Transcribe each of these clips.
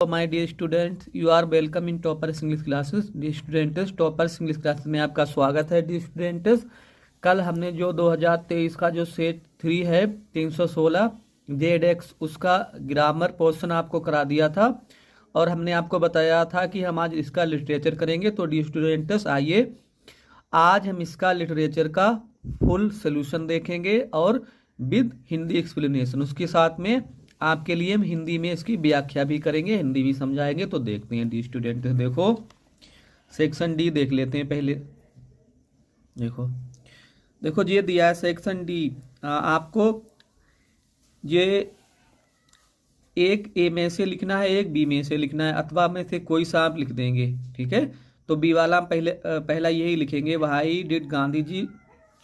My dear students, you are welcome in toppers English classes. Dear students, toppers English classes में आपका स्वागत है। Dear students, कल हमने जो 2023 का जो सेट 3 है 316 जेड.एक्स उसका ग्रामर पोर्शन आपको करा दिया था और हमने आपको बताया था कि हम आज इसका लिटरेचर करेंगे। तो डियर स्टूडेंट्स, आइए आज हम इसका लिटरेचर का फुल सोल्यूशन देखेंगे और विद हिंदी एक्सप्लेनेशन। उसके साथ में आपके लिए हम हिंदी में इसकी व्याख्या भी करेंगे, हिंदी भी समझाएंगे। तो देखते हैं डी स्टूडेंट, देखो सेक्शन डी देख लेते हैं पहले। देखो ये दिया है सेक्शन डी। आपको ये एक ए में से लिखना है, एक बी में से लिखना है, अथवा में से कोई सा आप लिख देंगे, ठीक है। तो बी वाला हम पहला यही लिखेंगे, why did Gandhi ji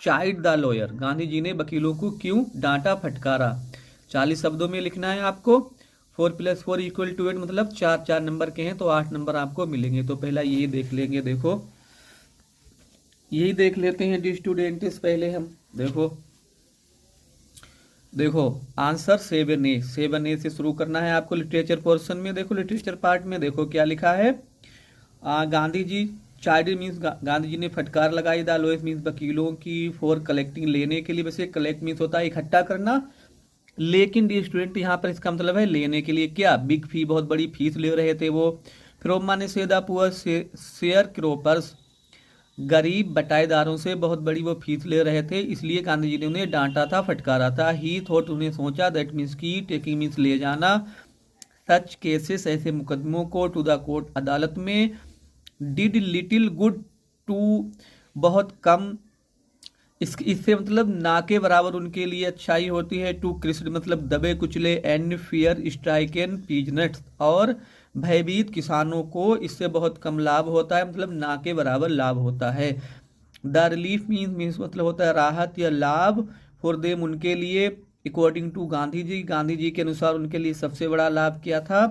chide the lawyer. Gandhi ji ने वकीलों को क्यों डांटा फटकारा। 40 शब्दों में लिखना है आपको। 4 + 4 = 8, मतलब 4 नंबर के हैं तो 8 नंबर आपको मिलेंगे। तो पहला यही देख लेंगे। देखो यही देख लेते हैं डी स्टूडेंट्स। पहले हम देखो आंसर 7A से शुरू करना है आपको लिटरेचर पोर्शन में। देखो लिटरेचर पार्ट में देखो क्या लिखा है। गांधी जी चाइल्ड मीन्स गांधी जी ने फटकार लगाई, द लॉयर्स मीन्स वकीलों की, फॉर कलेक्टिंग लेने के लिए। वैसे कलेक्ट मीन्स होता है इकट्ठा करना, लेकिन डी स्टूडेंट यहाँ पर इसका मतलब है लेने के लिए। क्या बिग फी, बहुत बड़ी फीस ले रहे थे वो। फिर माने से द पुअर शेयर क्रोपर्स, गरीब बटाईदारों से बहुत बड़ी वो फीस ले रहे थे, इसलिए गांधी जी ने उन्हें डांटा था, फटकारा था। ही थॉट, उन्हें सोचा, दैट मीन्स की, टेकिंग मीन्स ले जाना, सच केसेस ऐसे मुकदमों को, टू द कोर्ट अदालत में, डिड लिटिल गुड टू बहुत कम, इससे मतलब ना के बराबर उनके लिए अच्छाई होती है। टू क्रिस्ड मतलब दबे कुचले, एंड फियर स्ट्राइकन पीजनेट्स और भयभीत किसानों को इससे बहुत कम लाभ होता है, मतलब ना के बराबर लाभ होता है। द रिलीफ मीन्स मतलब होता है राहत या लाभ, फॉर देम उनके लिए, अकॉर्डिंग टू गांधी जी, गांधी जी के अनुसार उनके लिए सबसे बड़ा लाभ क्या था।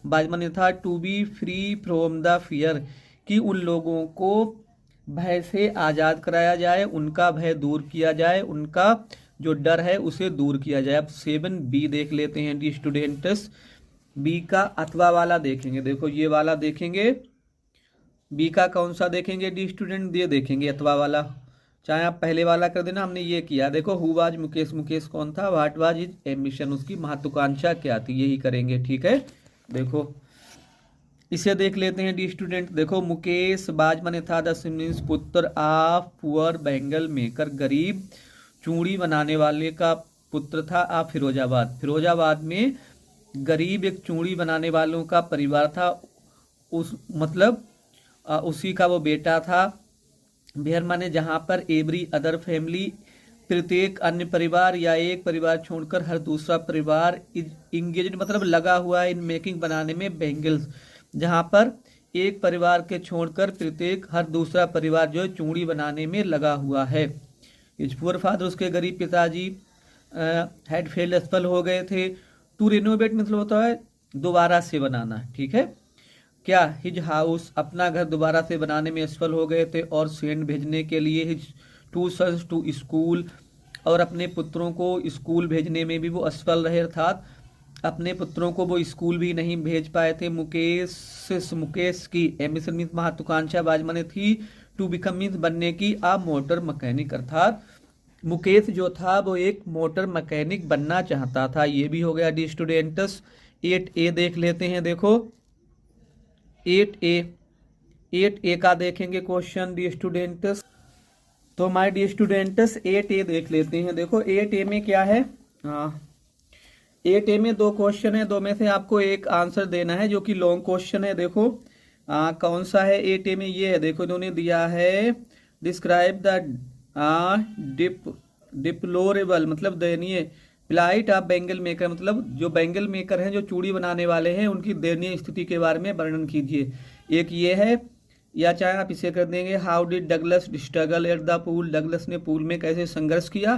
बाजमन था to be free from the fear, कि उन लोगों को भय से आज़ाद कराया जाए, उनका भय दूर किया जाए, उनका जो डर है उसे दूर किया जाए। अब 7B देख लेते हैं डी स्टूडेंट्स। बी का अथवा वाला देखेंगे। देखो ये वाला देखेंगे। बी का कौन सा देखेंगे डी स्टूडेंट, ये देखेंगे अथवा वाला। चाहे आप पहले वाला कर देना, हमने ये किया। देखो हु वाज मुकेश, मुकेश कौन था। व्हाट वाज हिज एम्बिशन, उसकी महत्वाकांक्षा क्या थी, यही करेंगे, ठीक है। देखो इसे देख लेते हैं डी स्टूडेंट। देखो मुकेश बाज माने था, द मीन्स पुत्र, ऑफ पुअर बैंगल मेकर, गरीब चूड़ी बनाने वाले का पुत्र था। आ फिरोजाबाद, फिरोजाबाद में गरीब एक चूड़ी बनाने वालों का परिवार था, उस मतलब उसी का वो बेटा था। बिहार माने जहाँ पर एवरी अदर फैमिली, प्रत्येक अन्य परिवार या एक परिवार छोड़कर हर दूसरा परिवार, इज इंगेज मतलब लगा हुआ है, इन मेकिंग बनाने में, बैंगल्स जहाँ पर एक परिवार के छोड़कर प्रत्येक हर दूसरा परिवार जो है चूड़ी बनाने में लगा हुआ है। इज पुअर फादर, उसके गरीब पिताजी, हेड फेल्ड, असफल हो गए थे। टू रिनोवेट मतलब होता है दोबारा से बनाना, ठीक है। क्या हिज हाउस, अपना घर दोबारा से बनाने में असफल हो गए थे। और सेंड भेजने के लिए, his two sons to school, और अपने पुत्रों को स्कूल भेजने में भी वो असफल रहे, अर्थात अपने पुत्रों को वो स्कूल भी नहीं भेज पाए थे। मुकेश की एम्बिशन मीन्स महत्वाकांक्षा, बाजमाने थी, टू बिकम मीन्स बनने की, आ मोटर मैकेनिक, अर्थात मुकेश जो था वो एक मोटर मैकेनिक बनना चाहता था। ये भी हो गया डी स्टूडेंट्स। 8A देख लेते हैं। देखो 8A का देखेंगे क्वेश्चन डी स्टूडेंट्स। तो माय डी स्टूडेंट्स 8A देख लेते हैं। देखो 8A में क्या है। 8A में 2 क्वेश्चन है, 2 में से आपको एक आंसर देना है जो कि लॉन्ग क्वेश्चन है। देखो कौन सा है 8A में, ये है। देखो इन्होंने दिया है, डिस्क्राइब द डिप्लोरेबल मतलब दयनीय, प्लाइट ऑफ बैंगल मेकर मतलब जो बैंगल मेकर हैं, जो चूड़ी बनाने वाले हैं, उनकी दयनीय स्थिति के बारे में वर्णन कीजिए। एक ये है, या चाहे आप इसे कर देंगे, how did Douglas struggle at the pool, Douglas ने पूल में कैसे संघर्ष किया।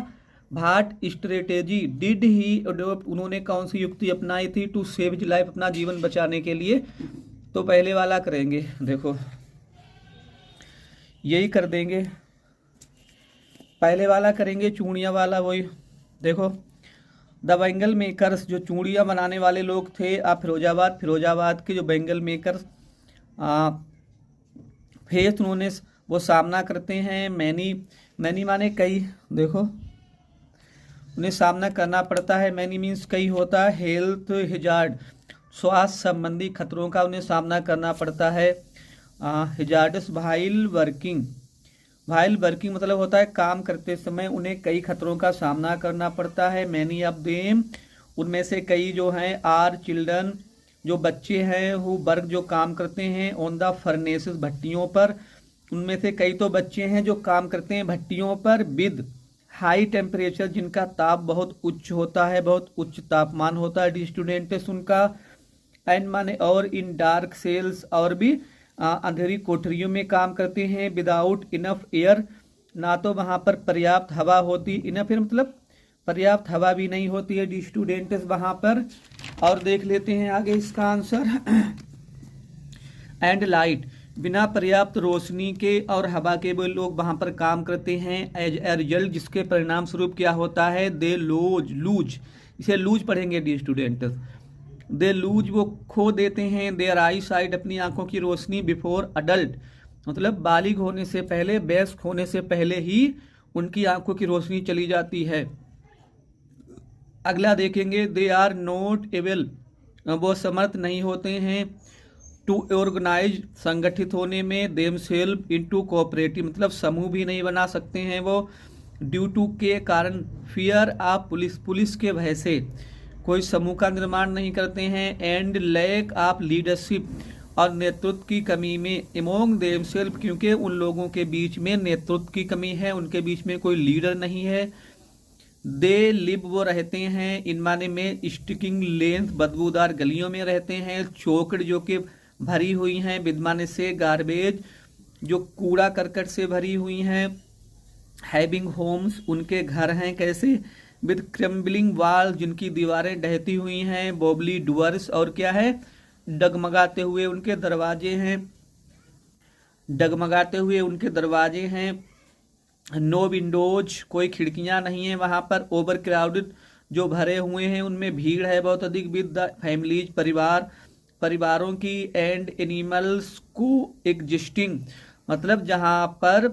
भाट स्ट्रेटेजी डिड ही अडोप्ट, उन्होंने कौन सी युक्ति अपनाई थी, टू सेव हिज लाइफ, अपना जीवन बचाने के लिए। तो पहले वाला करेंगे। देखो यही कर देंगे, पहले वाला करेंगे, चूड़ियाँ वाला वही। देखो द बैंगल मेकर्स, जो चूड़ियाँ बनाने वाले लोग थे फिरोजाबाद के जो बैंगल मेकर्स फेस उन्होंने वो सामना करते हैं। मैनी माने कई, देखो उन्हें सामना करना पड़ता है। मैनी मीन्स कई होता है। हेल्थ हिजार्ड, स्वास्थ्य संबंधी खतरों का उन्हें सामना करना पड़ता है। हिजार्डस वाइल वर्किंग मतलब होता है काम करते समय उन्हें कई खतरों का सामना करना पड़ता है। मैनी ऑफ देम, उनमें से कई जो हैं, आर चिल्ड्रन, जो बच्चे हैं, हु वर्क, जो काम करते हैं, ऑन द फर्नेसेस, भट्टियों पर, उनमें से कई तो बच्चे हैं जो काम करते हैं भट्टियों पर, विद हाई टेम्परेचर, जिनका ताप बहुत उच्च होता है, बहुत उच्च तापमान होता है स्टूडेंट्स उनका। एंड माने और, इन डार्क सेल्स, और भी अंधेरी कोठरियों में काम करते हैं। विदाउट इनफ एयर, ना तो वहां पर पर्याप्त हवा होती, इनफ एयर मतलब पर्याप्त हवा भी नहीं होती है स्टूडेंट्स वहां पर। और देख लेते हैं आगे इसका आंसर। एंड लाइट, बिना पर्याप्त रोशनी के और हवा के वो लोग वहां पर काम करते हैं। एज ए रिजल्ट, जिसके परिणाम स्वरूप क्या होता है, दे लूज, इसे लूज पढ़ेंगे डी स्टूडेंट्स। दे लूज, वो खो देते हैं, देयर आई साइड, अपनी आंखों की रोशनी, बिफोर अडल्ट, मतलब बालिग होने से पहले, वयस्क होने से पहले ही उनकी आंखों की रोशनी चली जाती है। अगला देखेंगे, दे आर नॉट एबल, वो समर्थ नहीं होते हैं, टू ऑर्गेनाइज, संगठित होने में, देम सेल्फ इनटू कोऑपरेटिव, मतलब समूह भी नहीं बना सकते हैं वो, ड्यू टू के कारण, फियर ऑफ पुलिस, पुलिस के भय से कोई समूह का निर्माण नहीं करते हैं। एंड लैक ऑफ लीडरशिप, और नेतृत्व की कमी में, एमोंग देम सेल्फ, क्योंकि उन लोगों के बीच में नेतृत्व की कमी है, उनके बीच में कोई लीडर नहीं है। दे लिव, वो रहते हैं, इन माने में, स्टिकिंग लेंथ, बदबूदार गलियों में रहते हैं। चोकड़, जो कि भरी हुई हैं, विद्यमाने से, गार्बेज, जो कूड़ा करकट से भरी हुई हैं। हैविंग होम्स, उनके घर हैं कैसे, विद क्रम्बलिंग वॉल, जिनकी दीवारें ढहती हुई हैं। बॉबली डुअर्स, और क्या है, डगमगाते हुए उनके दरवाजे हैं, डगमगाते हुए उनके दरवाजे हैं। नो विंडोज, कोई खिड़कियां नहीं है वहां पर। ओवर क्राउडेड, जो भरे हुए हैं, उनमें भीड़ है बहुत अधिक। विद द फैमिलीज, परिवारों की। एंड एनिमल्स को एग्जिस्टिंग, मतलब जहां पर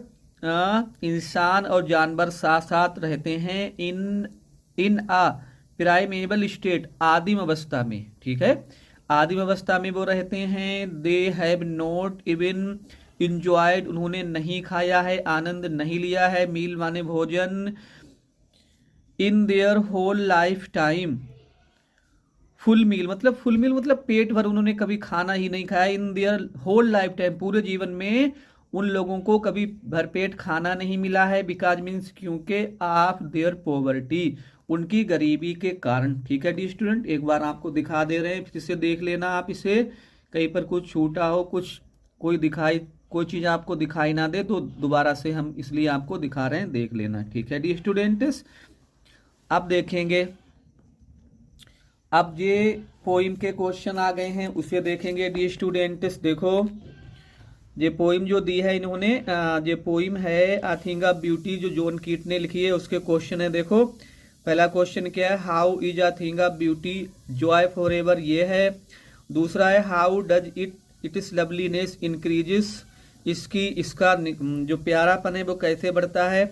इंसान और जानवर साथ साथ रहते हैं। इन अ प्राइमेबल स्टेट, आदिम अवस्था में, ठीक है, आदिम अवस्था में वो रहते हैं। They have not even enjoyed, उन्होंने नहीं खाया है, आनंद नहीं लिया है, मील माने भोजन, in their whole life time. Full meal मतलब पेट भर उन्होंने कभी खाना ही नहीं खाया। In their whole life time, पूरे जीवन में उन लोगों को कभी भरपेट खाना नहीं मिला है। बिकॉज मीन्स, क्योंकि ऑफ देयर पॉवर्टी, उनकी गरीबी के कारण। ठीक है डी स्टूडेंट, एक बार आपको दिखा दे रहे हैं, फिर से देख लेना आप इसे, कहीं पर कुछ छूटा हो, कोई चीज़ आपको दिखाई ना दे तो दोबारा से हम इसलिए आपको दिखा रहे हैं, देख लेना। ठीक है डी स्टूडेंट्स, अब देखेंगे, अब ये पोइम के क्वेश्चन आ गए हैं, उसे देखेंगे डी स्टूडेंट्स। देखो ये पोइम जो दी है इन्होंने, ये पोइम है आई थिंक ऑफ ब्यूटी, जो जॉन कीट ने लिखी है, उसके क्वेश्चन है। देखो पहला क्वेश्चन क्या है, how is a thing of beauty Joy for ever, ये है। दूसरा है, how does it is loveliness increases, इसका जो प्यारापन है वो कैसे बढ़ता है।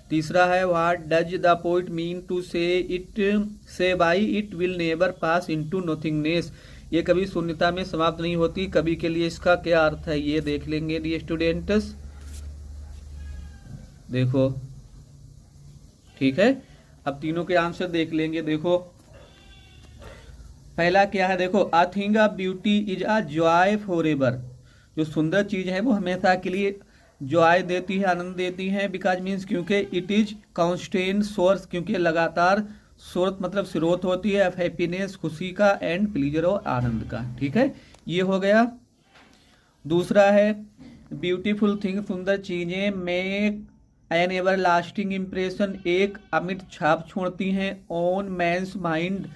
तीसरा है, what does the poet mean to say by it will never pass into nothingness, ये कभी शून्यता में समाप्त नहीं होती, कभी के लिए इसका क्या अर्थ है, ये देख लेंगे ये स्टूडेंट्स। देखो ठीक है, अब तीनों के आंसर देख लेंगे। देखो पहला क्या है, देखो a thing of beauty is a joy for ever, जो सुंदर चीज है वो हमेशा के लिए जॉय देती है, आनंद देती है। बिकॉज मीन्स, क्योंकि इट इज कॉन्स्टेंट सोर्स, क्योंकि लगातार स्रोत मतलब स्रोत होती है ऑफ हैप्पीनेस, खुशी का, एंड प्लीजर और आनंद का। ठीक है, ये हो गया। दूसरा है, ब्यूटीफुल थिंग, सुंदर चीजें, make an ever lasting impression, एक अमिट छाप छोड़ती हैं, ऑन मैंस माइंड,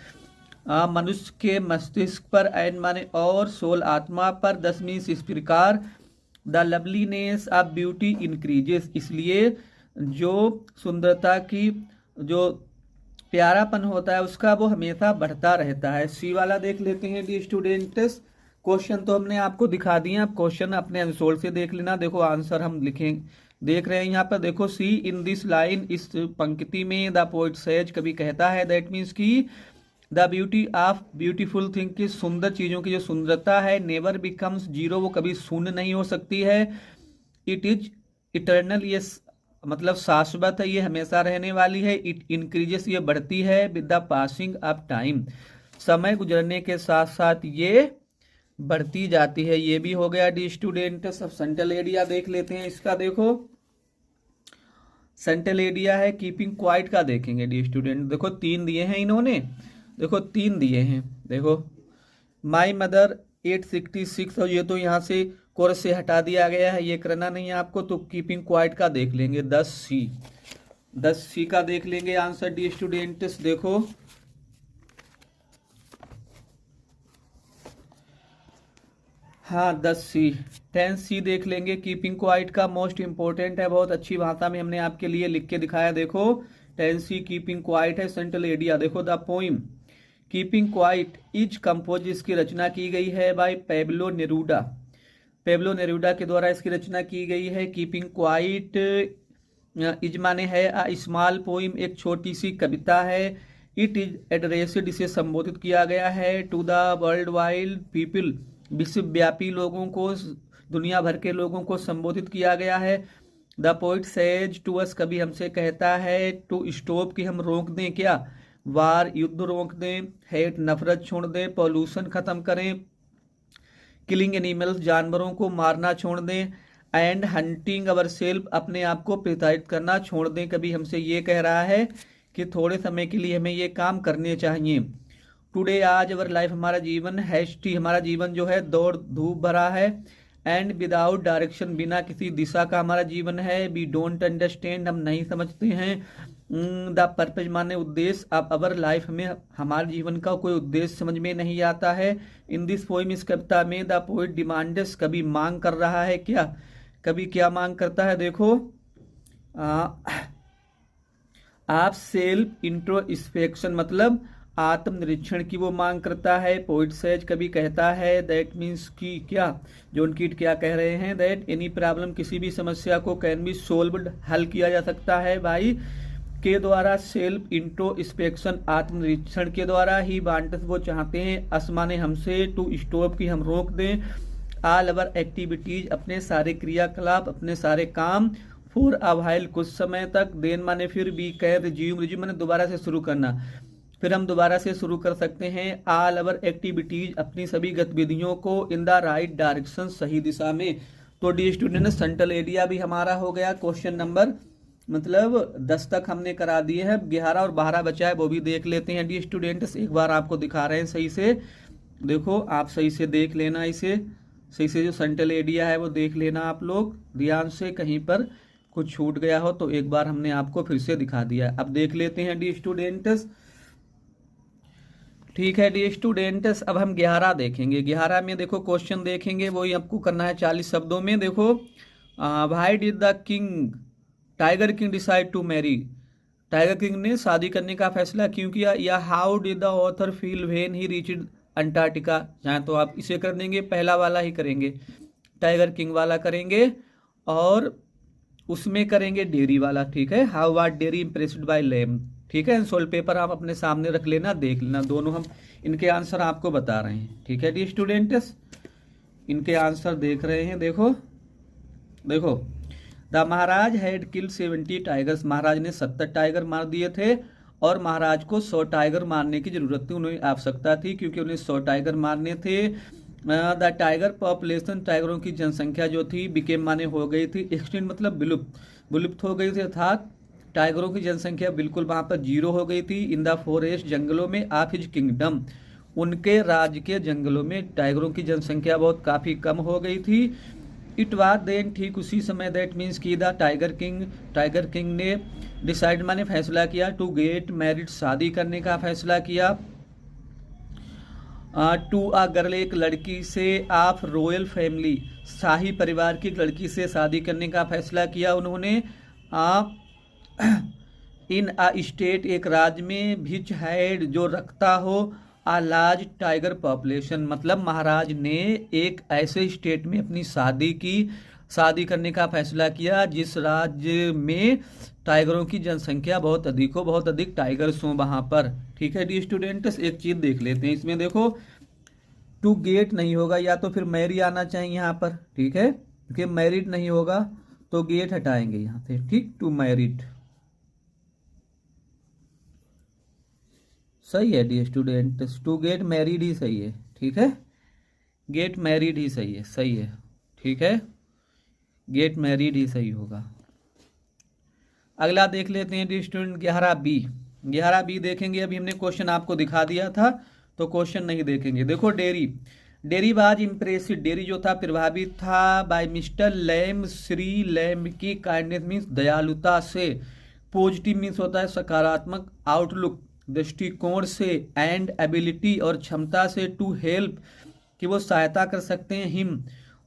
मनुष्य के मस्तिष्क पर, एंड माने और, सोल आत्मा पर। 10 मीन्स इस प्रकार, the loveliness of beauty increases, इसलिए जो सुंदरता की जो प्यारापन होता है उसका वो हमेशा बढ़ता रहता है। सी वाला देख लेते हैं डी स्टूडेंट्स। क्वेश्चन तो हमने आपको दिखा दिए, आप क्वेश्चन अपने आंसर से देख लेना। देखो आंसर हम लिखें देख रहे हैं यहाँ पर, देखो सी इन दिस लाइन, इस पंक्ति में द पोइट सेज कवि कहता है, दैट मीन्स की the beauty of beautiful thing की सुंदर चीजों की जो सुंदरता है नेवर बिकम्स जीरो, वो कभी शून्य नहीं हो सकती है। इट इज इटर्नल, ये मतलब शाश्वत है, ये हमेशा रहने वाली है। इट इंक्रीजेस, ये बढ़ती है with the passing of time, समय गुजरने के साथ साथ ये बढ़ती जाती है। ये भी हो गया डी स्टूडेंट। सब सेंट्रल एरिया देख लेते हैं इसका। देखो सेंट्रल एरिया है कीपिंग क्वाइट का, देखेंगे डी स्टूडेंट। देखो 3 दिए हैं इन्होंने, देखो 3 दिए हैं। देखो माई मदर 866, और ये तो यहाँ से कोर्स से हटा दिया गया है, ये करना नहीं है आपको। तो कीपिंग क्वाइट का देख लेंगे 10C का देख लेंगे आंसर डी स्टूडेंट्स। देखो हाँ 10C देख लेंगे कीपिंग क्वाइट का, मोस्ट इंपोर्टेंट है, बहुत अच्छी भाषा में हमने आपके लिए लिख के दिखाया। देखो 10C कीपिंग क्वाइट है सेंट्रल एरिया। देखो the poem keeping quiet is compose, इसकी रचना की गई है बाय पेब्लो नेरूडा, पेब्लो नेरूडा के द्वारा इसकी रचना की गई है। कीपिंग क्वाइट इज माने है अ स्मॉल पोइम, एक छोटी सी कविता है। इट इज एड्रेस्ड, इसे संबोधित किया गया है to the world wide people, विश्वव्यापी लोगों को, दुनिया भर के लोगों को संबोधित किया गया है। The poet says to us, कभी हमसे कहता है, टू स्टॉप कि हम रोक दें क्या, वार युद्ध रोक दें, हेट नफरत छोड़ दें, पॉल्यूशन खत्म करें, किलिंग एनिमल्स जानवरों को मारना छोड़ दें, एंड हंटिंग अवर सेल्फ अपने आप को प्रताड़ित करना छोड़ दें। कभी हमसे ये कह रहा है कि थोड़े समय के लिए हमें ये काम करने चाहिए। टुडे आज अवर लाइफ, हमारा जीवन हैस्टी, हमारा जीवन जो है दौड़ धूप भरा है। एंड विदाउट डायरेक्शन, बिना किसी दिशा का हमारा जीवन है। वी डोंट अंडरस्टैंड, हम नहीं समझते हैं। द पर्पज माने उद्देश्य, अब अवर लाइफ में हमारे जीवन का कोई उद्देश्य समझ में नहीं आता है। इन दिस पोइम, इस कविता में द पोइट डिमांड्स, कभी मांग कर रहा है क्या, कभी क्या मांग करता है। देखो आप सेल्फ इंट्रोस्पेक्शन, मतलब आत्मनिरीक्षण की वो मांग करता है। पोइट सेज कभी कहता है, दैट मीन्स की क्या, जॉन कीट क्या कह रहे हैं, दैट एनी प्रॉब्लम, किसी भी समस्या को कैन बी सोल्व्ड, हल किया जा सकता है भाई के द्वारा, सेल्फ इंट्रोस्पेक्शन, आत्मनिरीक्षण के द्वारा ही। वांटस, वो चाहते हैं, असमाने हमसे, टू स्टॉप की हम रोक दें, ऑल अवर एक्टिविटीज, अपने सारे क्रियाकलाप, अपने सारे काम, फॉर अ व्हाइल, कुछ समय तक, देन माने फिर, बी कैन रिज्यूम, रिज्यूम माने दोबारा से शुरू करना, फिर हम दोबारा से शुरू कर सकते हैं। ऑल अवर एक्टिविटीज, अपनी सभी गतिविधियों को, इन द राइट डायरेक्शन, सही दिशा में। तो डी स्टूडेंट सेंट्रल एरिया भी हमारा हो गया। क्वेश्चन नंबर मतलब 10 तक हमने करा दिए हैं, 11 और 12 बचा है, वो भी देख लेते हैं डी स्टूडेंट्स। एक बार आपको दिखा रहे हैं सही से, देखो आप सही से देख लेना इसे, सही से जो सेंट्रल एरिया है वो देख लेना आप लोग ध्यान से, कहीं पर कुछ छूट गया हो तो एक बार हमने आपको फिर से दिखा दिया। अब देख लेते हैं डी स्टूडेंट्स। ठीक है डी स्टूडेंट्स, अब हम 11 देखेंगे। 11 में देखो क्वेश्चन देखेंगे, वही आपको करना है 40 शब्दों में। देखो why did the king, tiger king decide to marry, tiger king ने शादी करने का फैसला क्यों किया, या how did the author feel when he reached Antarctica. चाहे तो आप इसे कर देंगे, पहला वाला ही करेंगे, टाइगर किंग वाला करेंगे, और उसमें करेंगे डेयरी वाला। ठीक है, how what Derry impressed by Lamb. ठीक है, सोल पेपर आप अपने सामने रख लेना, देख लेना, दोनों हम इनके आंसर आपको बता रहे हैं। ठीक है डी स्टूडेंट्स, इनके आंसर देख रहे हैं। देखो देखो the Maharaj had killed 70 tigers, महाराज ने 70 टाइगर मार दिए थे, और महाराज को 100 टाइगर मारने की जरूरत थी, उन्हें आवश्यकता थी, क्योंकि उन्हें 100 टाइगर मारने थे। द टाइगर पॉपुलेशन, टाइगरों की जनसंख्या जो थी, बिकेम माने हो गई थी, एक्सटिंक्ट मतलब विलुप्त हो गई थी, अर्थात टाइगरों की जनसंख्या बिल्कुल वहां पर 0 हो गई थी। इन द फॉरेस्ट, जंगलों में, ऑफ हिज किंगडम, उनके राज्य के जंगलों में टाइगरों की जनसंख्या बहुत काफी कम हो गई थी। इट वाज देन, ठीक उसी समय, दैट मीन्स की द टाइगर किंग ने डिसाइड माने फैसला किया, टू गेट मैरिड, शादी करने का फैसला किया, टू अ गर्ल, एक लड़की से, ऑफ रॉयल फैमिली, शाही परिवार की लड़की से शादी करने का फैसला किया उन्होंने। इन अ स्टेट एक राज्य में विच हैड जो रखता हो अ लार्ज टाइगर पॉपुलेशन, मतलब महाराज ने एक ऐसे स्टेट में अपनी शादी करने का फैसला किया जिस राज्य में टाइगरों की जनसंख्या बहुत अधिक हो, बहुत अधिक टाइगर्स हों वहां पर। ठीक है डी स्टूडेंट्स, एक चीज देख लेते हैं इसमें। देखो टू गेट नहीं होगा, या तो फिर मैरी आना चाहिए यहाँ पर। ठीक है, क्योंकि मैरिड नहीं होगा तो गेट हटाएंगे यहाँ से। ठीक, टू मैरिड सही है the student, to get married ही सही है। ठीक है, गेट मैरिड ही सही है, सही है। ठीक है, गेट मैरिड ही सही होगा। अगला देख लेते हैं डी स्टूडेंट 11B। 11B देखेंगे, अभी हमने क्वेश्चन आपको दिखा दिया था तो क्वेश्चन नहीं देखेंगे। देखो डेरी वाज इम्प्रेसिव, डेरी जो था प्रभावित था by mister Lamb, Shri Lamb की काइंडनेस मीन्स दयालुता से, पॉजिटिव मीन्स होता है सकारात्मक, आउटलुक दृष्टिकोण से, एंड एबिलिटी और क्षमता से, टू हेल्प कि वो सहायता कर सकते हैं, हिम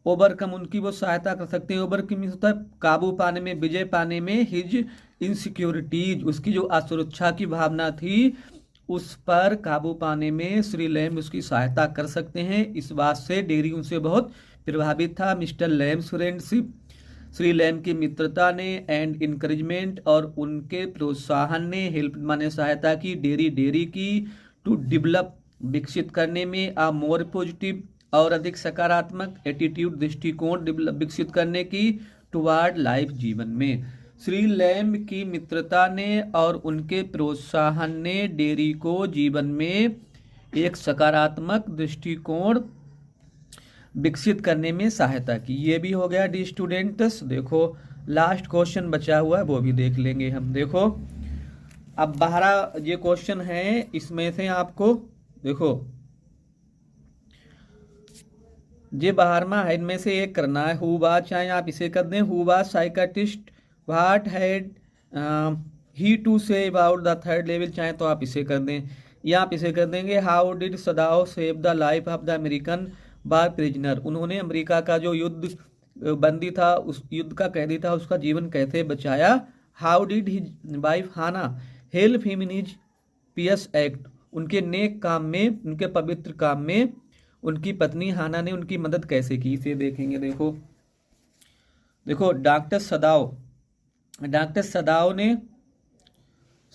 ओवरकम उनकी वो सहायता कर सकते हैं, ओवरकम मीन्स होता है काबू पाने में, विजय पाने में, हिज इनसिक्योरिटीज उसकी जो असुरक्षा की भावना थी उस पर काबू पाने में श्री लैम उसकी सहायता कर सकते हैं। इस बात से डेरी उनसे बहुत प्रभावित था। Mister Lamb's friendship, Shri Lamb की मित्रता ने, एंड इनकरेजमेंट और उनके प्रोत्साहन ने, हेल्प माने सहायता की, डेरी की, टू डेवलप विकसित करने में, आ मोर पॉजिटिव और अधिक सकारात्मक एटीट्यूड दृष्टिकोण विकसित करने की, टुवार्ड लाइफ जीवन में। श्री लैम की मित्रता ने और उनके प्रोत्साहन ने डेरी को जीवन में एक सकारात्मक दृष्टिकोण विकसित करने में सहायता की। ये भी हो गया डी स्टूडेंट्स। देखो लास्ट क्वेश्चन बचा हुआ है वो भी देख लेंगे हम। देखो अब 12 ये क्वेश्चन है, इसमें से आपको देखो ये 12वां है, इनमें से एक करना है। हु वाज, चाहे आप इसे कर दें, who was psychiatrist, what had he to say about the third level, चाहे तो आप इसे कर दें या आप इसे कर देंगे। How did Sadao save the life of the American bar prisoner, उन्होंने अमेरिका का जो युद्ध बंदी था, उस युद्ध का कैदी था, उसका जीवन कैसे बचाया। How did his wife Hana help him in his pious act, उनके नेक काम में, उनके पवित्र काम में उनकी पत्नी हाना ने उनकी मदद कैसे की, इसे देखेंगे। देखो डॉक्टर सदाओ ने,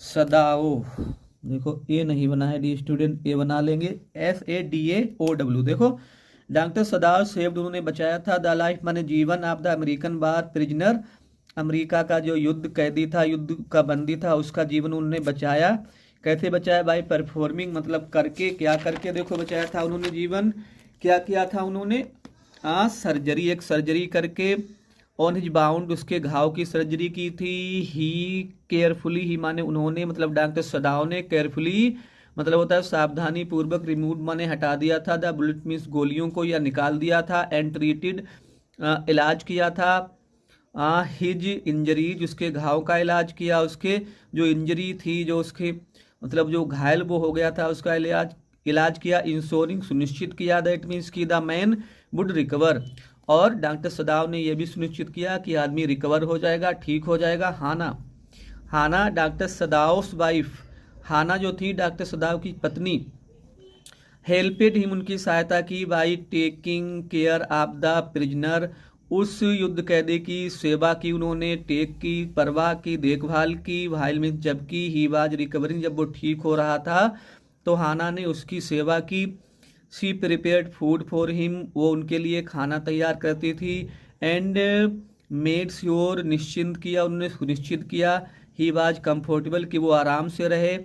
सदाओ देखो ए नहीं बना है डी स्टूडेंट, ए बना लेंगे, SADAOW। देखो डॉक्टर सदाओ सेव्ड, उन्होंने बचाया था, द लाइफ माने जीवन, of the American bar prisoner, America का जो युद्ध कैदी था, युद्ध का बंदी था, उसका जीवन उन्होंने बचाया। कैसे बचाया, बाय परफॉर्मिंग मतलब करके, क्या करके देखो बचाया था उन्होंने जीवन, क्या किया था उन्होंने, सर्जरी, एक सर्जरी करके, ऑन हिज बाउंड उसके घाव की सर्जरी की थी। ही केयरफुली, ही माने उन्होंने, मतलब डॉक्टर सदाओ ने, केयरफुली मतलब होता है सावधानी पूर्वक, रिमूव माने हटा दिया था, द बुलेट मीन्स गोलियों को या निकाल दिया था, एंड ट्रीटेड इलाज किया था, हिज इंजरीज उसके घाव का इलाज किया, उसके जो इंजरी थी, जो उसके मतलब जो घायल वो हो गया था उसका इलाज किया, इंश्योरिंग सुनिश्चित किया, दैट मीन्स की द मैन वुड रिकवर, और डॉक्टर सदाव ने यह भी सुनिश्चित किया कि आदमी रिकवर हो जाएगा, ठीक हो जाएगा। हाना डॉक्टर सदाउस वाइफ, हाना जो थी डॉक्टर सदाव की पत्नी, हेल्पेड हिम उनकी सहायता की, by taking care of the prisoner, उस युद्ध कैदी की सेवा की उन्होंने, टेक की परवाह की, देखभाल की, वाइल में जबकि ही वाज रिकवरिंग जब वो ठीक हो रहा था तो हाना ने उसकी सेवा की। She prepared food for him, वो उनके लिए खाना तैयार करती थी, एंड मेड श्योर निश्चिंत किया, उन्होंने सुनिश्चित किया, ही वाज कंफर्टेबल कि वो आराम से रहे,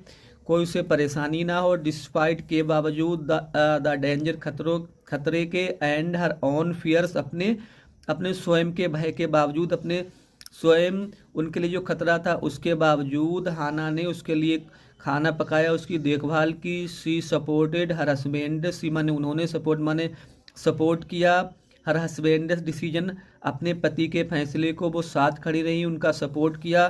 कोई उसे परेशानी ना हो, डिस्पाइट के बावजूद, द डेंजर खतरे के, एंड हर ऑन फियर्स अपने स्वयं के भय के बावजूद, अपने स्वयं उनके लिए जो खतरा था उसके बावजूद हाना ने उसके लिए खाना पकाया, उसकी देखभाल की। सी सपोर्टेड हर हस्बैंड, सी माने उन्होंने, सपोर्ट माने सपोर्ट किया, हर हस्बैंड डिसीजन अपने पति के फैसले को वो साथ खड़ी रही, उनका सपोर्ट किया।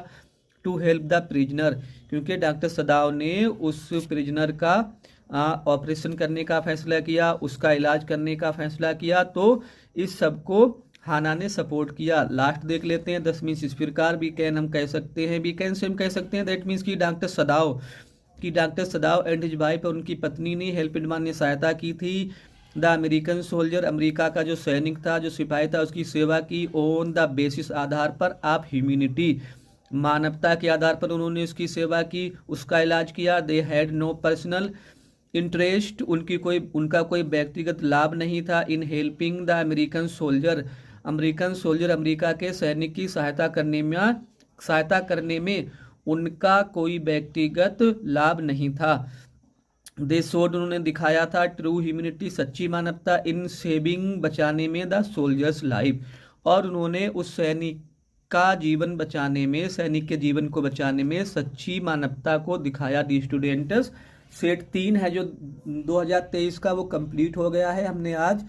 टू हेल्प द प्रिजनर, क्योंकि डॉक्टर सदाव ने उस प्रिजनर का ऑपरेशन करने का फैसला किया, उसका इलाज करने का फैसला किया, तो इस सब को हाना ने सपोर्ट किया। लास्ट देख लेते हैं, 10 मीन्स इस प्रकार, बी कैन हम कह सकते हैं, बी कैन से हम कह सकते हैं दैट मीन्स कि डॉक्टर सदाव एंड हिज वाइफ और उनकी पत्नी ने हेल्प मान ने सहायता की थी। द अमेरिकन सोल्जर, अमेरिका का जो सैनिक था, जो सिपाही था, उसकी सेवा की ऑन द बेसिस, आधार पर, ऑफ ह्यूमैनिटी, मानवता के आधार पर उन्होंने उसकी सेवा की, उसका इलाज किया। They had no personal interest, उनका कोई व्यक्तिगत लाभ नहीं था। In helping the American soldier, America के सैनिक की सहायता करने में उनका कोई व्यक्तिगत लाभ नहीं था। दे शोड, उन्होंने दिखाया था, ट्रू ह्यूमैनिटी, सच्ची मानवता, इन सेविंग, बचाने में, द सोल्जर्स लाइफ, और उन्होंने उस सैनिक के जीवन को बचाने में सच्ची मानवता को दिखाया। दी स्टूडेंट्स, सेट 3 है जो 2023 का, वो कंप्लीट हो गया है। हमने आज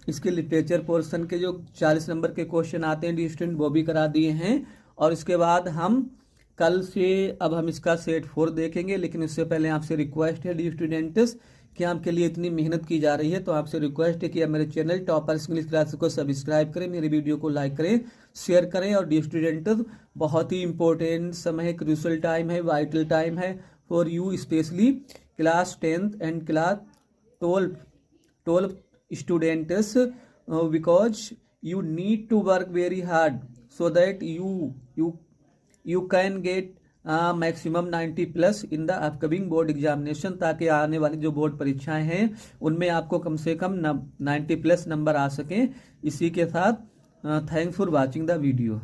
इसके लिटरेचर पोर्शन के जो 40 नंबर के क्वेश्चन आते हैं डी स्टूडेंट, वो भी करा दिए हैं। और इसके बाद हम कल से अब हम इसका सेट 4 देखेंगे। लेकिन उससे पहले आपसे रिक्वेस्ट है डी स्टूडेंट्स कि आपके लिए इतनी मेहनत की जा रही है, तो आपसे रिक्वेस्ट है कि आप मेरे चैनल टॉपर्स इंग्लिश क्लास को सब्सक्राइब करें, मेरी वीडियो को लाइक करें, शेयर करें। और डी स्टूडेंट्स, बहुत ही इंपॉर्टेंट समय है, क्रूशल टाइम है, वाइटल टाइम है for you, specially class 10th and class 12 students, because you need to work very hard so that you can get maximum 90+ in the upcoming board examination, ताकि आने वाली जो board परीक्षाएं हैं उनमें आपको कम से कम 90+ नंबर आ सकें। इसी के साथ thanks for watching the video.